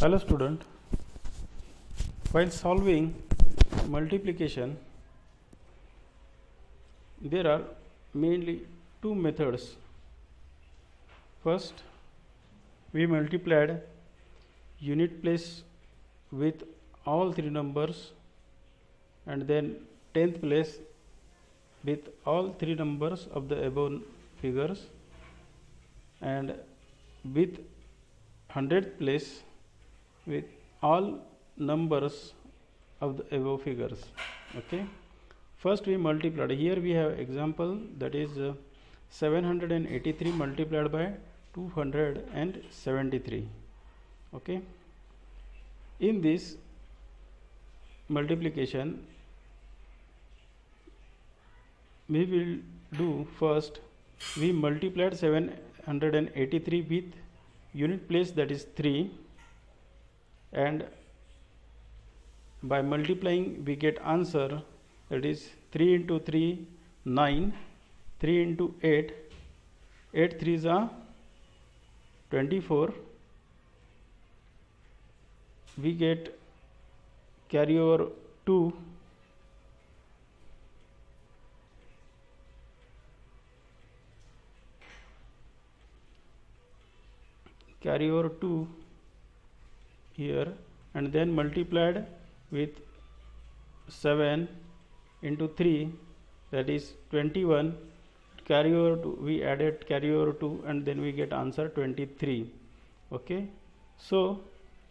Hello student, while solving multiplication there are mainly two methods. First, we multiplied unit place with all three numbers and then 10th place with all three numbers of the above figures, and with 100th place with all numbers of the above figures. Okay. First we multiplied. Here we have example, that is 783 multiplied by 273. Okay. In this multiplication we will do, first we multiplied 783 with unit place, that is 3, and by multiplying we get answer, that is 3 into 3 9, 3 into 8 8 3s are 24. We get carry over 2, carry over 2 here, and then multiplied with 7 into 3, that is 21, carry over 2, we added carry over 2, and then we get answer 23. Okay. So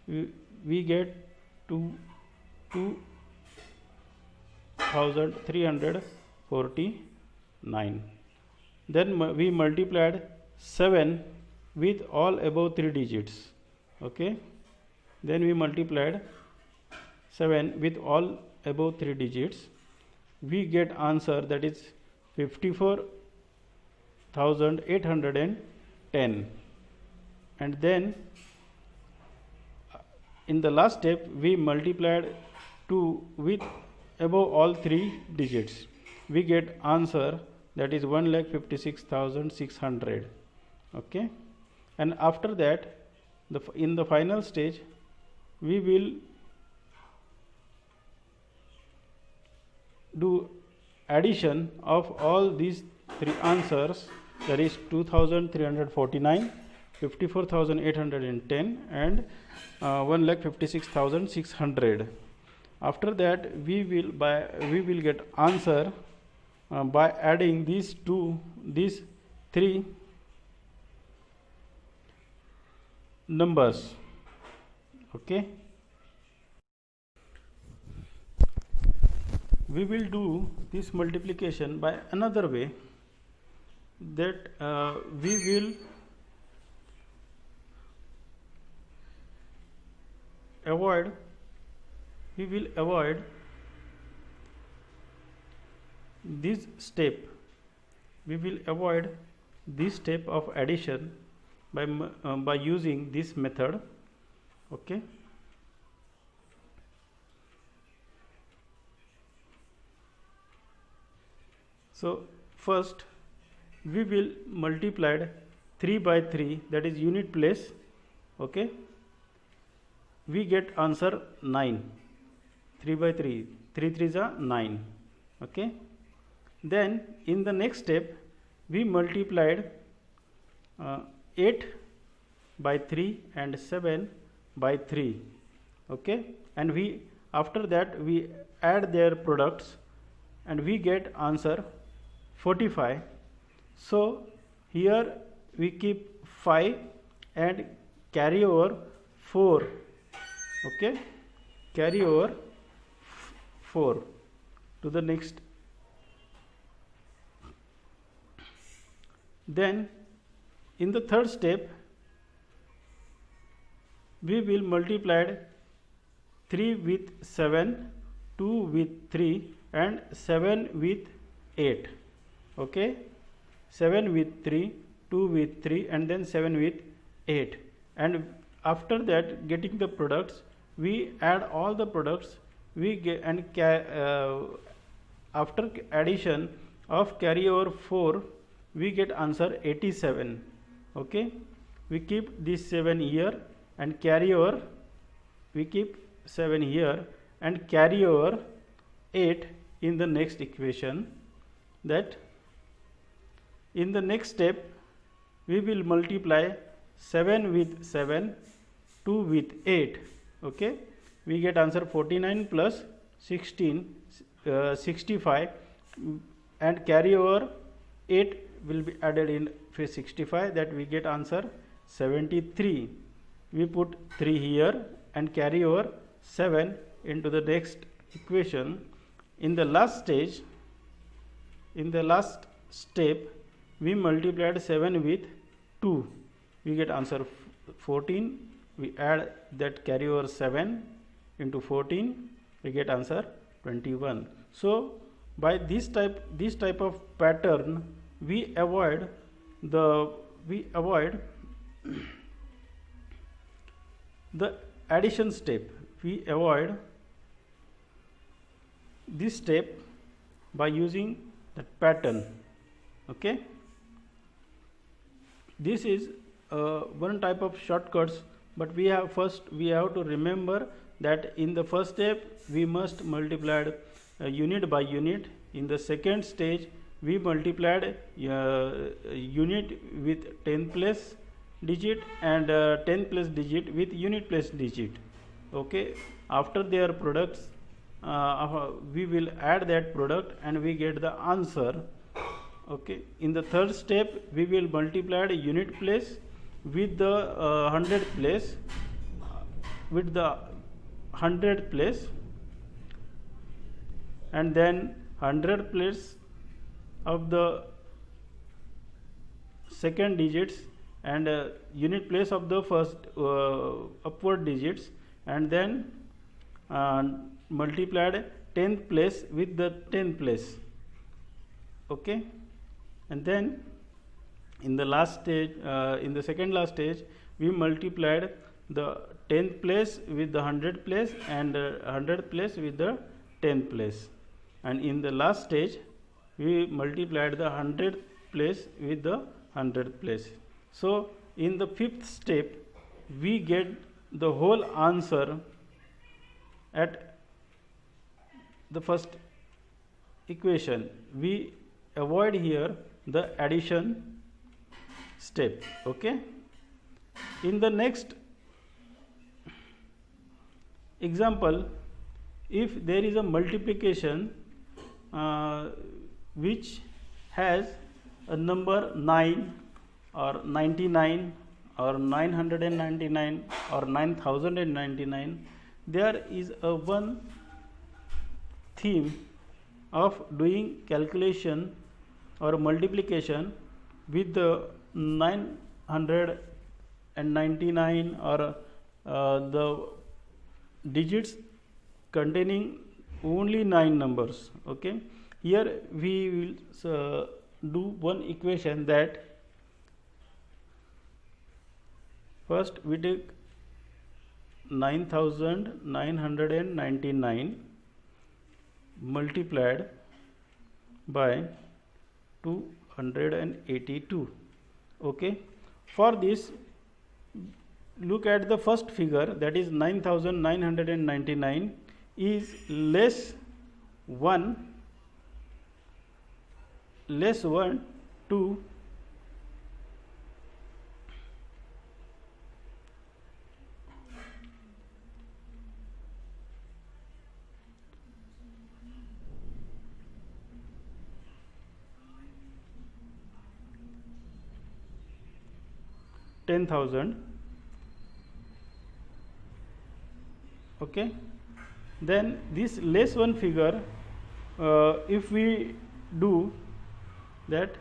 we get 2349. Then we multiplied 7 with all above 3 digits. Okay. Then we multiplied 7 with all above 3 digits. We get answer, that is 54,810. And then in the last step we multiplied 2 with above all 3 digits. We get answer, that is 1,56,600. Okay. And after that, in the final stage we will do addition of all these three answers, that is 2,349, 54,810 and 1,56,600. After that we will get answer by adding these three numbers. Okay. We will do this multiplication by another way, that we will avoid this step. We will avoid this step of addition by using this method. Okay. So first we will multiply 3 by 3, that is unit place. Okay. We get answer 9. 3 by 3, 3 3s are 9. Okay. Then in the next step we multiplied 8 by 3 and 7 by 3. Okay. And we after that we add their products and we get answer 45. So here we keep 5 and carry over 4. Okay. Carry over 4 to the next. Then in the third step we will multiply 3 with 7, 2 with 3 and 7 with 8. Okay. 7 with 3, 2 with 3 and then 7 with 8, and after that getting the products we add all the products, we get, and after addition of carry over 4 we get answer 87. Okay. We keep this 7 here and carry over we keep 7 here and carry over 8 in the next equation. That in the next step we will multiply 7 with 7, 2 with 8. Okay, we get answer 49 plus 16, 65, and carry over 8 will be added in 65, that we get answer 73. We put 3 here and carry over 7 into the next equation. In the last step we multiplied 7 with 2, we get answer 14. We add that carry over 7 into 14, we get answer 21. So by this type of pattern we avoid the addition step. We avoid this step by using that pattern. Okay, this is one type of shortcuts, but we have to remember that in the first step we must multiply unit by unit. In the second stage we multiplied unit with 10th place digit and 10th place digit with unit place digit. Okay, after their products we will add that product and we get the answer. Okay, in the third step we will multiply the unit place with the 100th place and then 100th place of the second digits and unit place of the first upward digits, and then multiplied 10th place with the 10th place. Okay, and then in the last stage, in the second last stage, we multiplied the 10th place with the 100th place and 100th place with the 10th place, and in the last stage we multiplied the 100th place with the 100th place. So in the fifth step we get the whole answer at the first equation. We avoid here the addition step. Okay, in the next example, if there is a multiplication which has a number 9 or 99 or 999 or 9099, there is a one theme of doing calculation or multiplication with the 999 or the digits containing only 9 numbers. Okay, here we will do one equation that first we take 9999 multiplied by 282. Okay, for this look at the first figure, that is 9999 is less 1 to 10,000. Okay, then this less one figure, if we do that,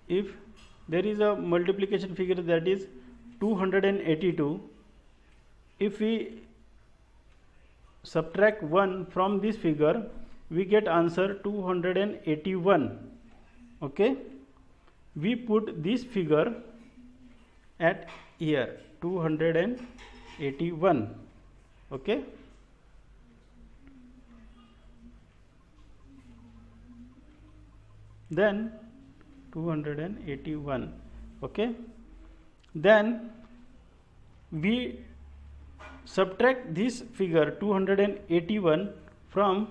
if there is a multiplication figure that is 282, if we subtract 1 from this figure, we get answer 281. Okay, we put this figure at here 281. Okay, then 281. Okay, then we subtract this figure 281 from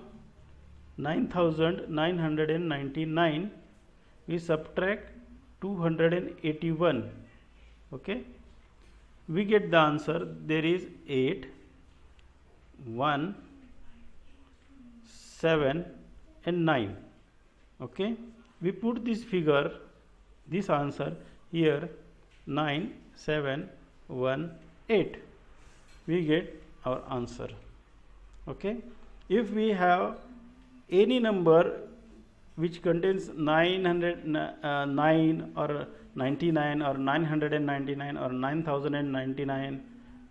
9999. We subtract 281. Okay, we get the answer. There is 8, 1, 7 and 9. Okay, we put this figure, this answer here, 9, 7, 1, 8. We get our answer. Okay, if we have any number which contains 909 or 99 or 999 or 9099,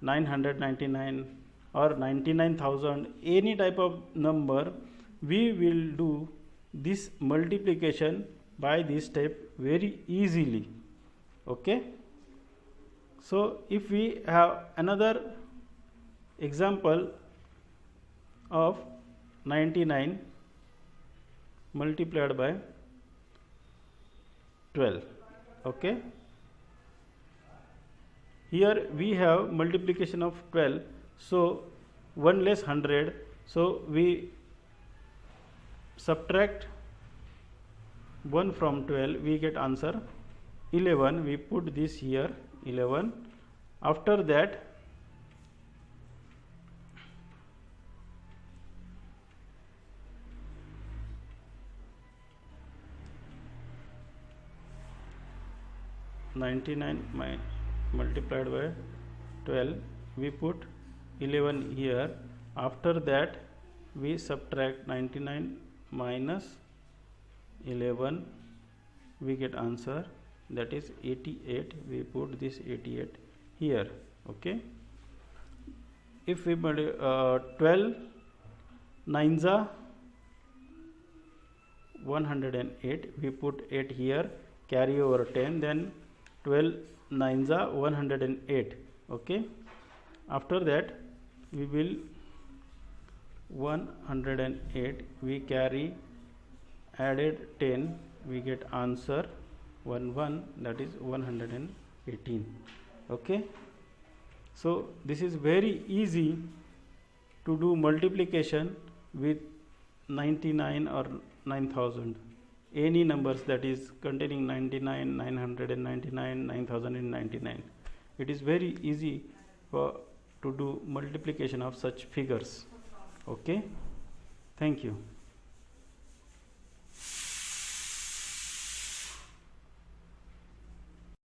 999 or 99,000, any type of number, we will do this multiplication by this step very easily. Okay, so if we have another example of 99 multiplied by 12. Okay, here we have multiplication of 12, so 1 less 100, so we subtract 1 from 12, we get answer 11. We put this here 11. After that multiplied by 12, we put 11 here. After that we subtract 99 minus 11, we get answer, that is 88. We put this 88 here. Okay, if we 12 nines are 108, we put 8 here, carry over 10, then 12 nines are 108. Okay, after that we will 108, we carry added 10, we get answer 11, that is 118. Okay, so this is very easy to do multiplication with 99 or 9000, any numbers that is containing 99, 999, 9099. It is very easy to do multiplication of such figures. Okay, thank you.